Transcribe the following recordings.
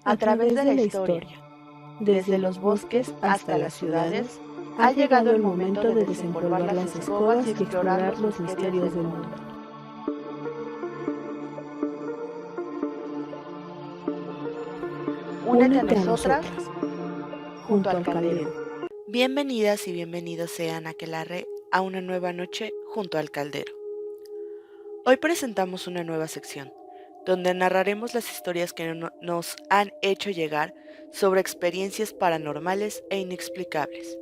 A través de la historia, desde los bosques hasta las ciudades, ha llegado el momento de desempolvar las escobas y explorar los misterios del mundo. Únete a nosotras junto al caldero. Bienvenidas y bienvenidos sean aquelarre a una nueva noche junto al caldero. Hoy presentamos una nueva sección, donde narraremos las historias que nos han hecho llegar sobre experiencias paranormales e inexplicables.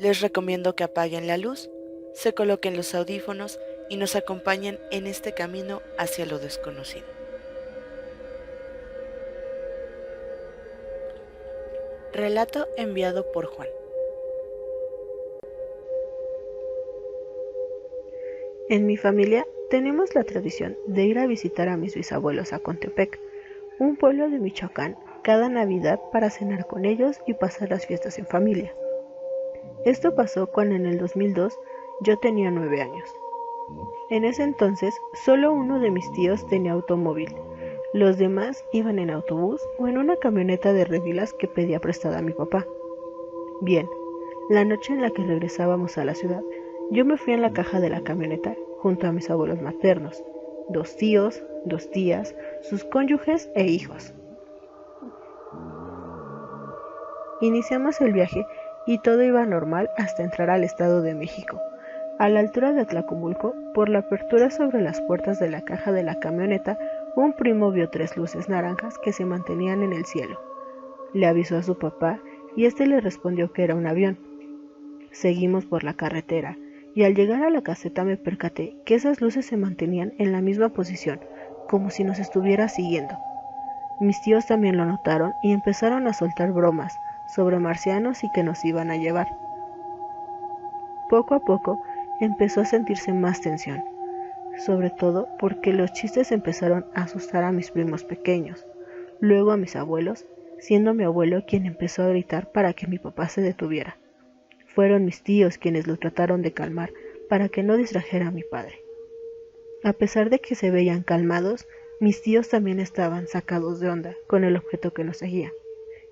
Les recomiendo que apaguen la luz, se coloquen los audífonos y nos acompañen en este camino hacia lo desconocido. Relato enviado por Juan. En mi familia tenemos la tradición de ir a visitar a mis bisabuelos a Contepec, un pueblo de Michoacán, cada Navidad para cenar con ellos y pasar las fiestas en familia. Esto pasó cuando en el 2002 yo tenía 9 años. En ese entonces, solo uno de mis tíos tenía automóvil. Los demás iban en autobús o en una camioneta de redilas que pedía prestada a mi papá. Bien, la noche en la que regresábamos a la ciudad, yo me fui en la caja de la camioneta junto a mis abuelos maternos, 2 tíos, 2 tías, sus cónyuges e hijos. Iniciamos el viaje y todo iba normal hasta entrar al Estado de México. A la altura de Tlacomulco, por la apertura sobre las puertas de la caja de la camioneta, un primo vio 3 luces naranjas que se mantenían en el cielo. Le avisó a su papá y este le respondió que era un avión. Seguimos por la carretera y al llegar a la caseta me percaté que esas luces se mantenían en la misma posición, como si nos estuviera siguiendo. Mis tíos también lo notaron y empezaron a soltar bromas sobre marcianos y que nos iban a llevar. Poco a poco empezó a sentirse más tensión, sobre todo porque los chistes empezaron a asustar a mis primos pequeños, luego a mis abuelos, siendo mi abuelo quien empezó a gritar para que mi papá se detuviera. Fueron mis tíos quienes lo trataron de calmar para que no distrajera a mi padre. A pesar de que se veían calmados, mis tíos también estaban sacados de onda con el objeto que nos seguía.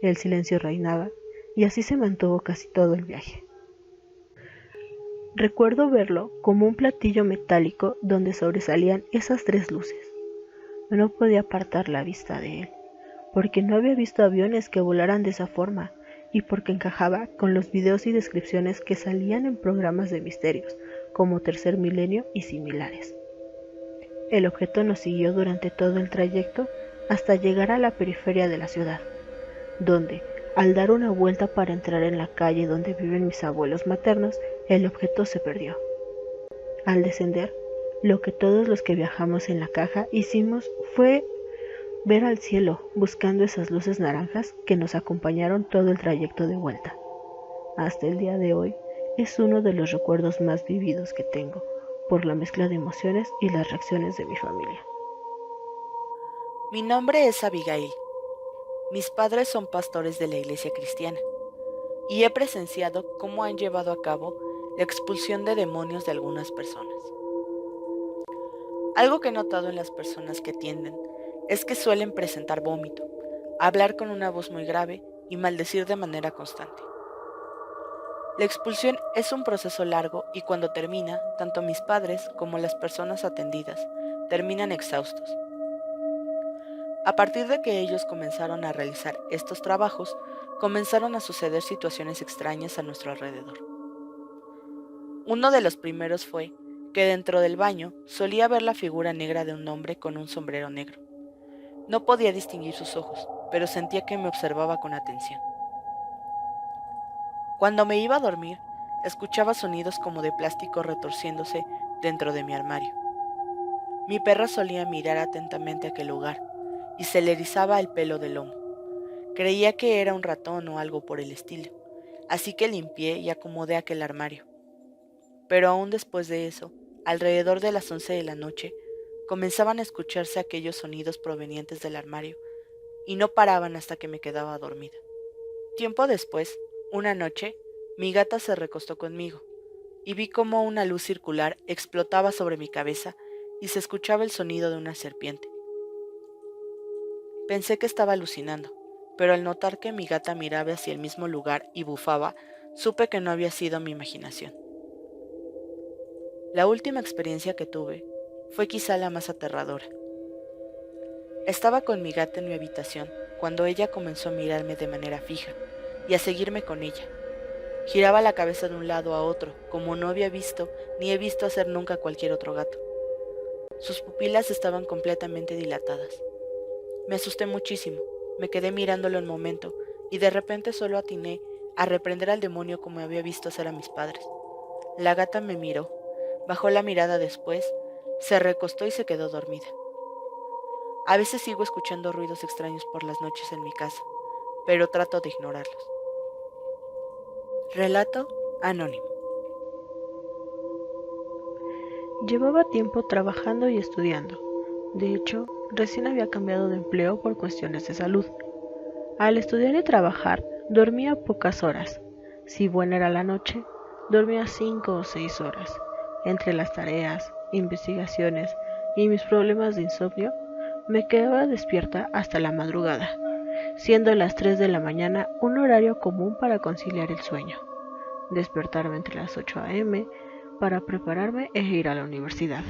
El silencio reinaba y así se mantuvo casi todo el viaje. Recuerdo verlo como un platillo metálico donde sobresalían esas 3 luces. No podía apartar la vista de él, porque no había visto aviones que volaran de esa forma y porque encajaba con los videos y descripciones que salían en programas de misterios, como Tercer Milenio y similares. El objeto nos siguió durante todo el trayecto hasta llegar a la periferia de la ciudad, donde, al dar una vuelta para entrar en la calle donde viven mis abuelos maternos, el objeto se perdió. Al descender, lo que todos los que viajamos en la caja hicimos fue ver al cielo buscando esas luces naranjas que nos acompañaron todo el trayecto de vuelta. Hasta el día de hoy es uno de los recuerdos más vividos que tengo por la mezcla de emociones y las reacciones de mi familia. Mi nombre es Abigail. Mis padres son pastores de la iglesia cristiana y he presenciado cómo han llevado a cabo la expulsión de demonios de algunas personas. Algo que he notado en las personas que atienden es que suelen presentar vómito, hablar con una voz muy grave y maldecir de manera constante. La expulsión es un proceso largo y cuando termina, tanto mis padres como las personas atendidas terminan exhaustos. A partir de que ellos comenzaron a realizar estos trabajos, comenzaron a suceder situaciones extrañas a nuestro alrededor. Uno de los primeros fue que dentro del baño solía ver la figura negra de un hombre con un sombrero negro. No podía distinguir sus ojos, pero sentía que me observaba con atención. Cuando me iba a dormir, escuchaba sonidos como de plástico retorciéndose dentro de mi armario. Mi perra solía mirar atentamente aquel lugar y se le erizaba el pelo del lomo. Creía que era un ratón o algo por el estilo, así que limpié y acomodé aquel armario. Pero aún después de eso, alrededor de las 11 de la noche, comenzaban a escucharse aquellos sonidos provenientes del armario y no paraban hasta que me quedaba dormida. Tiempo después, una noche, mi gata se recostó conmigo y vi cómo una luz circular explotaba sobre mi cabeza y se escuchaba el sonido de una serpiente. Pensé que estaba alucinando, pero al notar que mi gata miraba hacia el mismo lugar y bufaba, supe que no había sido mi imaginación. La última experiencia que tuve fue quizá la más aterradora. Estaba con mi gata en mi habitación cuando ella comenzó a mirarme de manera fija y a seguirme con ella. Giraba la cabeza de un lado a otro, como no había visto ni he visto hacer nunca cualquier otro gato. Sus pupilas estaban completamente dilatadas. Me asusté muchísimo, me quedé mirándolo un momento y de repente solo atiné a reprender al demonio como había visto hacer a mis padres. La gata me miró, bajó la mirada después, se recostó y se quedó dormida. A veces sigo escuchando ruidos extraños por las noches en mi casa, pero trato de ignorarlos. Relato anónimo. Llevaba tiempo trabajando y estudiando. De hecho, recién había cambiado de empleo por cuestiones de salud. Al estudiar y trabajar, dormía pocas horas. Si buena era la noche, dormía 5 o 6 horas. Entre las tareas, investigaciones y mis problemas de insomnio, me quedaba despierta hasta la madrugada, siendo las 3 de la mañana un horario común para conciliar el sueño. Despertarme entre las 8 a.m. para prepararme e ir a la universidad.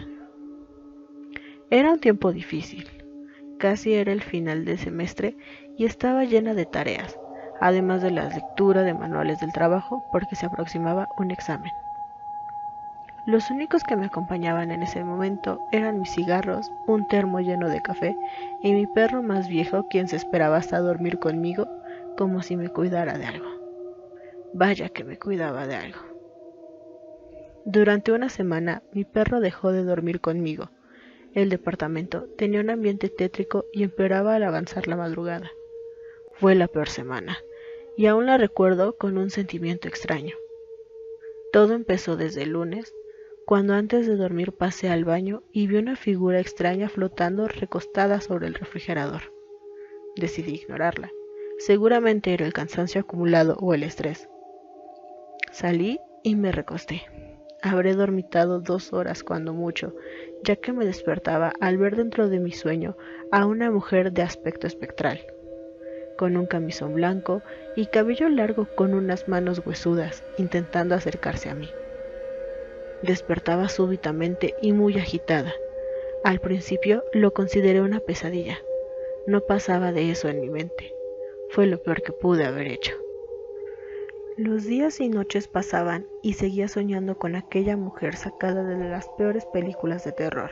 Era un tiempo difícil. Casi era el final del semestre y estaba llena de tareas, además de la lectura de manuales del trabajo porque se aproximaba un examen. Los únicos que me acompañaban en ese momento eran mis cigarros, un termo lleno de café y mi perro más viejo, quien se esperaba hasta dormir conmigo como si me cuidara de algo. Vaya que me cuidaba de algo. Durante una semana mi perro dejó de dormir conmigo. El departamento tenía un ambiente tétrico y empeoraba al avanzar la madrugada. Fue la peor semana, y aún la recuerdo con un sentimiento extraño. Todo empezó desde el lunes, cuando antes de dormir pasé al baño y vi una figura extraña flotando recostada sobre el refrigerador. Decidí ignorarla. Seguramente era el cansancio acumulado o el estrés. Salí y me recosté. Habré dormitado 2 horas cuando mucho, ya que me despertaba al ver dentro de mi sueño a una mujer de aspecto espectral, con un camisón blanco y cabello largo con unas manos huesudas, intentando acercarse a mí. Despertaba súbitamente y muy agitada. Al principio lo consideré una pesadilla. No pasaba de eso en mi mente. Fue lo peor que pude haber hecho. Los días y noches pasaban y seguía soñando con aquella mujer sacada de las peores películas de terror.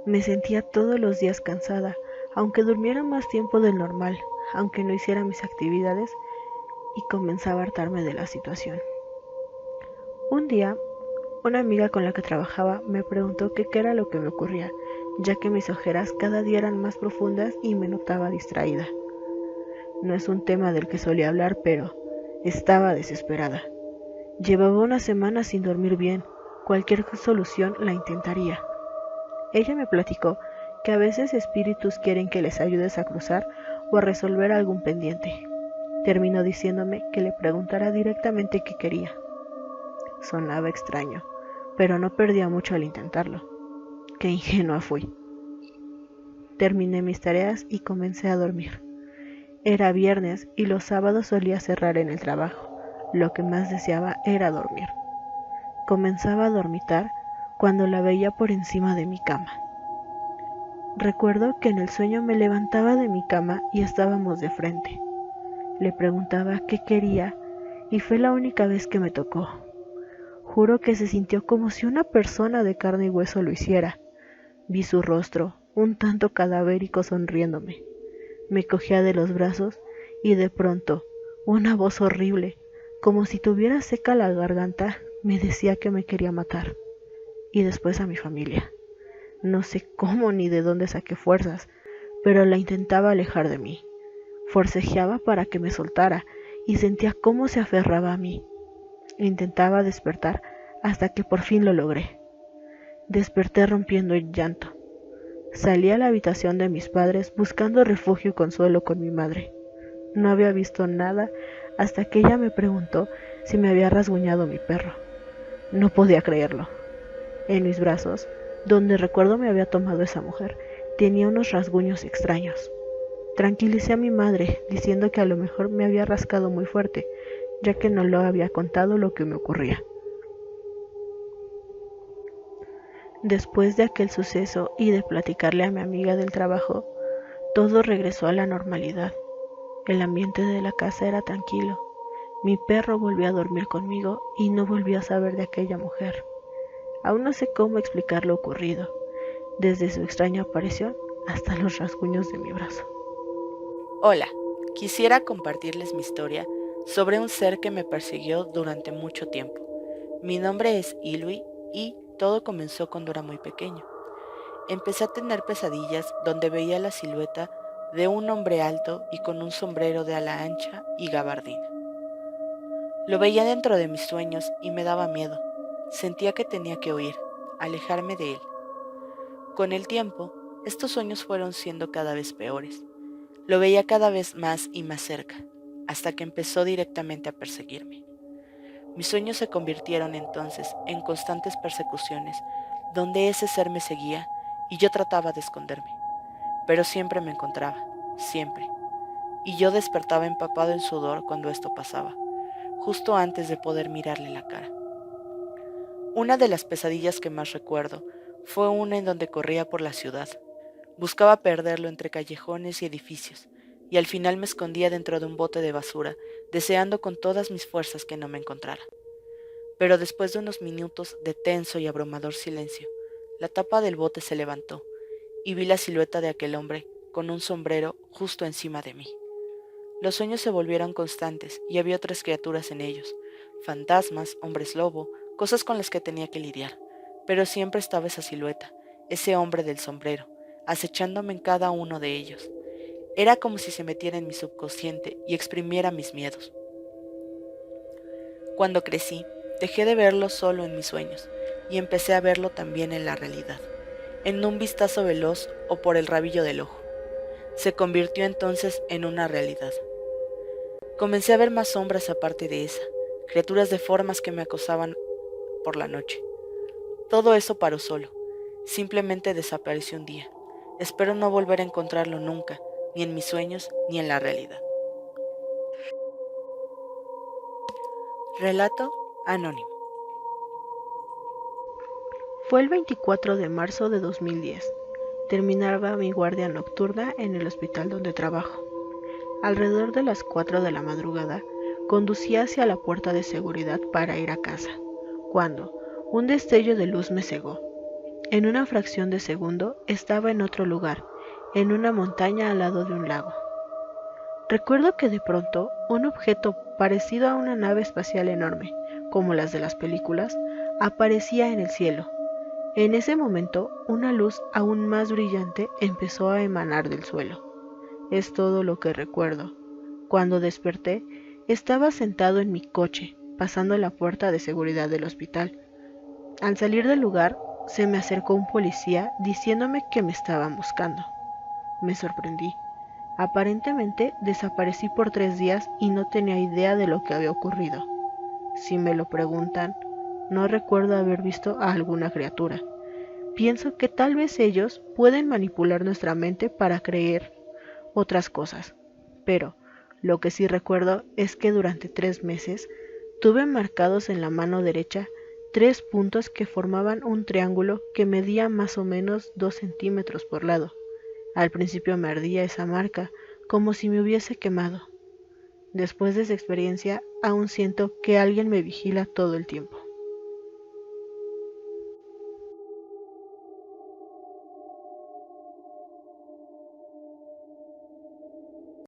Me sentía todos los días cansada, aunque durmiera más tiempo del normal, aunque no hiciera mis actividades, y comenzaba a hartarme de la situación. Un día, una amiga con la que trabajaba me preguntó qué era lo que me ocurría, ya que mis ojeras cada día eran más profundas y me notaba distraída. No es un tema del que solía hablar, pero estaba desesperada. Llevaba una semana sin dormir bien. Cualquier solución la intentaría. Ella me platicó que a veces espíritus quieren que les ayudes a cruzar o a resolver algún pendiente. Terminó diciéndome que le preguntara directamente qué quería. Sonaba extraño, pero no perdía mucho al intentarlo. Qué ingenua fui. Terminé mis tareas y comencé a dormir. Era viernes y los sábados solía cerrar en el trabajo. Lo que más deseaba era dormir. Comenzaba a dormitar cuando la veía por encima de mi cama. Recuerdo que en el sueño me levantaba de mi cama y estábamos de frente. Le preguntaba qué quería y fue la única vez que me tocó. Juro que se sintió como si una persona de carne y hueso lo hiciera. Vi su rostro, un tanto cadavérico, sonriéndome. Me cogía de los brazos y de pronto, una voz horrible, como si tuviera seca la garganta, me decía que me quería matar. Y después a mi familia. No sé cómo ni de dónde saqué fuerzas, pero la intentaba alejar de mí. Forcejeaba para que me soltara y sentía cómo se aferraba a mí. Intentaba despertar hasta que por fin lo logré. Desperté rompiendo en llanto. Salí a la habitación de mis padres buscando refugio y consuelo con mi madre. No había visto nada hasta que ella me preguntó si me había rasguñado mi perro. No podía creerlo. En mis brazos, donde recuerdo me había tomado esa mujer, tenía unos rasguños extraños. tranquilicé a mi madre, diciendo que a lo mejor me había rascado muy fuerte, ya que no le había contado lo que me ocurría. Después de aquel suceso y de platicarle a mi amiga del trabajo, todo regresó a la normalidad. El ambiente de la casa era tranquilo. Mi perro volvió a dormir conmigo y no volvió a saber de aquella mujer. Aún no sé cómo explicar lo ocurrido, desde su extraña aparición hasta los rasguños de mi brazo. Hola, quisiera compartirles mi historia sobre un ser que me persiguió durante mucho tiempo. Mi nombre es Ilui y todo comenzó cuando era muy pequeño. Empecé a tener pesadillas donde veía la silueta de un hombre alto y con un sombrero de ala ancha y gabardina. Lo veía dentro de mis sueños y me daba miedo. Sentía que tenía que huir, alejarme de él. Con el tiempo, estos sueños fueron siendo cada vez peores. Lo veía cada vez más y más cerca, hasta que empezó directamente a perseguirme. Mis sueños se convirtieron entonces en constantes persecuciones, donde ese ser me seguía y yo trataba de esconderme, pero siempre me encontraba, siempre. Y yo despertaba empapado en sudor cuando esto pasaba, justo antes de poder mirarle la cara. Una de las pesadillas que más recuerdo fue una en donde corría por la ciudad. Buscaba perderlo entre callejones y edificios, y al final me escondía dentro de un bote de basura, deseando con todas mis fuerzas que no me encontrara. Pero después de unos minutos de tenso y abrumador silencio, la tapa del bote se levantó, y vi la silueta de aquel hombre con un sombrero justo encima de mí. Los sueños se volvieron constantes y había otras criaturas en ellos, fantasmas, hombres lobo, cosas con las que tenía que lidiar, pero siempre estaba esa silueta, ese hombre del sombrero, acechándome en cada uno de ellos. Era como si se metiera en mi subconsciente y exprimiera mis miedos. Cuando crecí, dejé de verlo solo en mis sueños y empecé a verlo también en la realidad, en un vistazo veloz o por el rabillo del ojo. Se convirtió entonces en una realidad. Comencé a ver más sombras aparte de esa, criaturas deformes que me acosaban por la noche. Todo eso paró solo, simplemente desapareció un día. Espero no volver a encontrarlo nunca, ni en mis sueños ni en la realidad. Relato anónimo. Fue el 24 de marzo de 2010. Terminaba mi guardia nocturna en el hospital donde trabajo. Alrededor de las 4 de la madrugada, conducía hacia la puerta de seguridad para ir a casa, cuando un destello de luz me cegó. En una fracción de segundo estaba en otro lugar, en una montaña al lado de un lago. Recuerdo que de pronto un objeto parecido a una nave espacial enorme, como las de las películas, aparecía en el cielo. En ese momento, una luz aún más brillante empezó a emanar del suelo. Es todo lo que recuerdo. Cuando desperté, estaba sentado en mi coche, pasando la puerta de seguridad del hospital. Al salir del lugar, se me acercó un policía diciéndome que me estaban buscando. Me sorprendí. Aparentemente desaparecí por 3 días y no tenía idea de lo que había ocurrido. Si me lo preguntan, no recuerdo haber visto a alguna criatura. Pienso que tal vez ellos pueden manipular nuestra mente para creer otras cosas, pero lo que sí recuerdo es que durante 3 meses tuve marcados en la mano derecha 3 puntos que formaban un triángulo que medía más o menos 2 centímetros por lado. Al principio me ardía esa marca, como si me hubiese quemado. Después de esa experiencia, aún siento que alguien me vigila todo el tiempo.